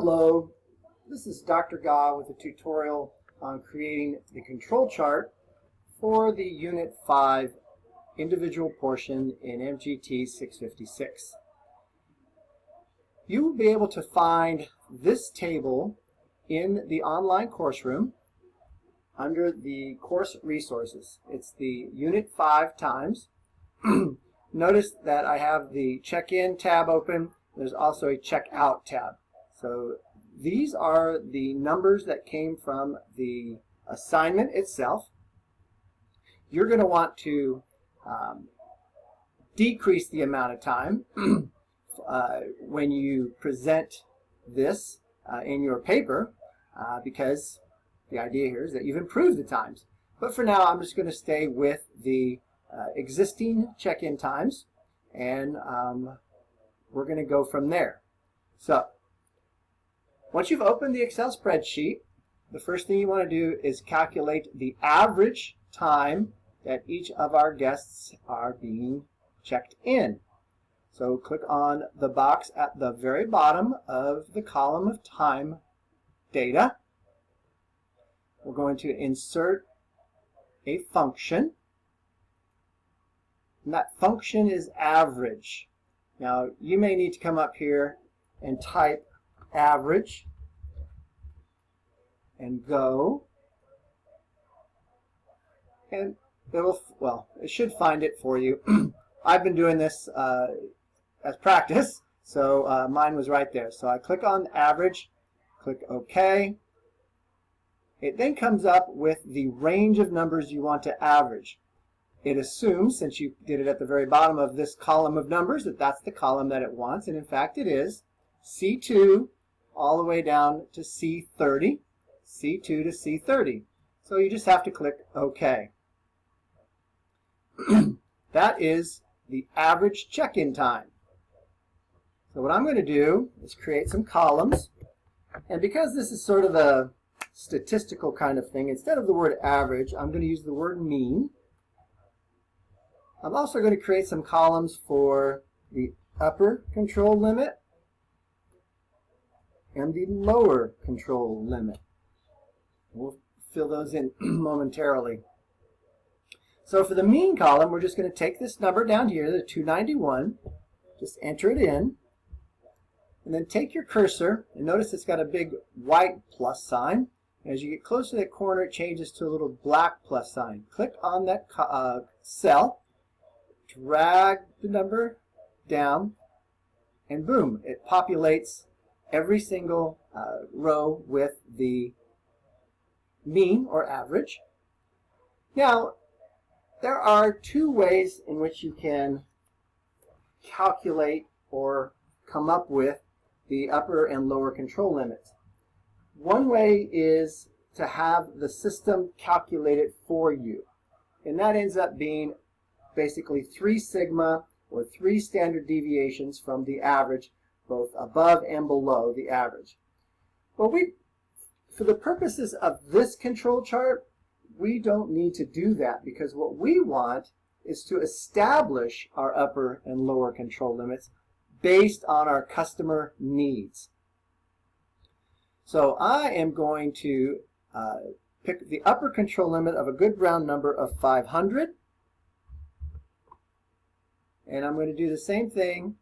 Hello, this is Dr. Ga with a tutorial on creating the control chart for the Unit 5 individual portion in MGT 656. You will be able to find this table in the online course room under the course resources. It's the Unit 5 times. Notice that I have the check-in tab open. There's also a check-out tab. So these are the numbers that came from the assignment itself. You're going to want to decrease the amount of time when you present this in your paper because the idea here is that you've improved the times. But for now, I'm just going to stay with the existing check-in times, and we're going to go from there. So once you've opened the Excel spreadsheet, the first thing you want to do is calculate the average time that each of our guests are being checked in. So click on the box at the very bottom of the column of time data. We're going to insert a function, and that function is average. Now you may need to come up here and type average and go, and it should find it for you. I've been doing this as practice, so mine was right there. So I click on average, click OK. It then comes up with the range of numbers you want to average. It assumes, since you did it at the very bottom of this column of numbers, that that's the column that it wants, and in fact it is. C2 all the way down to C30, C2 to C30. So you just have to click OK. That is the average check-in time. So what I'm going to do is create some columns, and because this is sort of a statistical kind of thing, instead of the word average, I'm going to use the word mean. I'm also going to create some columns for the upper control limit and the lower control limit. We'll fill those in momentarily. So for the mean column, we're just going to take this number down here, the 291, just enter it in, and then take your cursor, and notice it's got a big white plus sign. As you get close to that corner, it changes to a little black plus sign. Click on that cell, drag the number down, and boom, it populates every single row with the mean or average. Now, there are two ways in which you can calculate or come up with the upper and lower control limits. One way is to have the system calculate it for you, and that ends up being basically 3 sigma or 3 standard deviations from the average, both above and below the average. Well, for the purposes of this control chart, we don't need to do that, because what we want is to establish our upper and lower control limits based on our customer needs. So I am going to pick the upper control limit of a good round number of 500. And I'm going to do the same thing,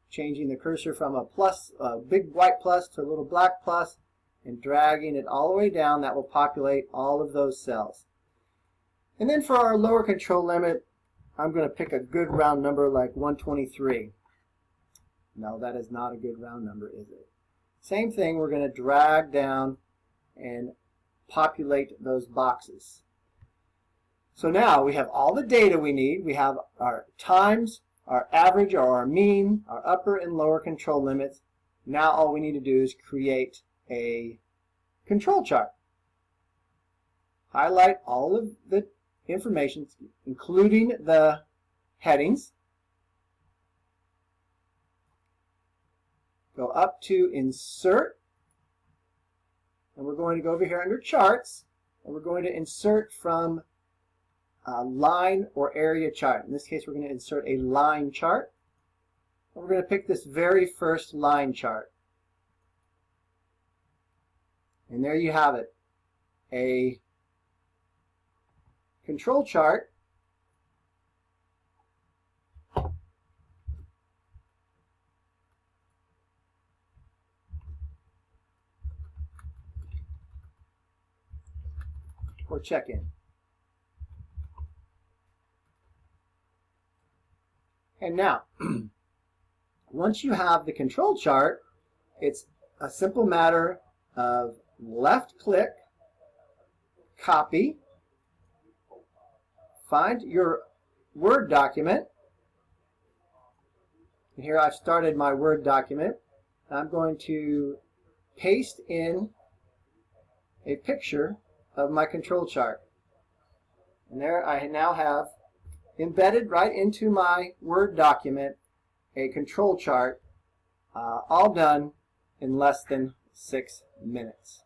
changing the cursor from a big white plus to a little black plus, and dragging it all the way down. That will populate all of those cells. And then for our lower control limit, I'm going to pick a good round number like 123. No, that is not a good round number, is it? Same thing, we're going to drag down and populate those boxes. So now we have all the data we need. We have our times, our average or our mean, our upper and lower control limits. Now all we need to do is create a control chart. Highlight all of the information, including the headings. Go up to Insert, and we're going to go over here under Charts, and we're going to insert from line or area chart. In this case, we're going to insert a line chart. And we're going to pick this very first line chart. And there you have it, a control chart for check-in. And now, once you have the control chart, it's a simple matter of left click, copy, find your Word document. And here I've started my Word document. I'm going to paste in a picture of my control chart. And there I now have embedded right into my Word document a control chart, all done in less than 6 minutes.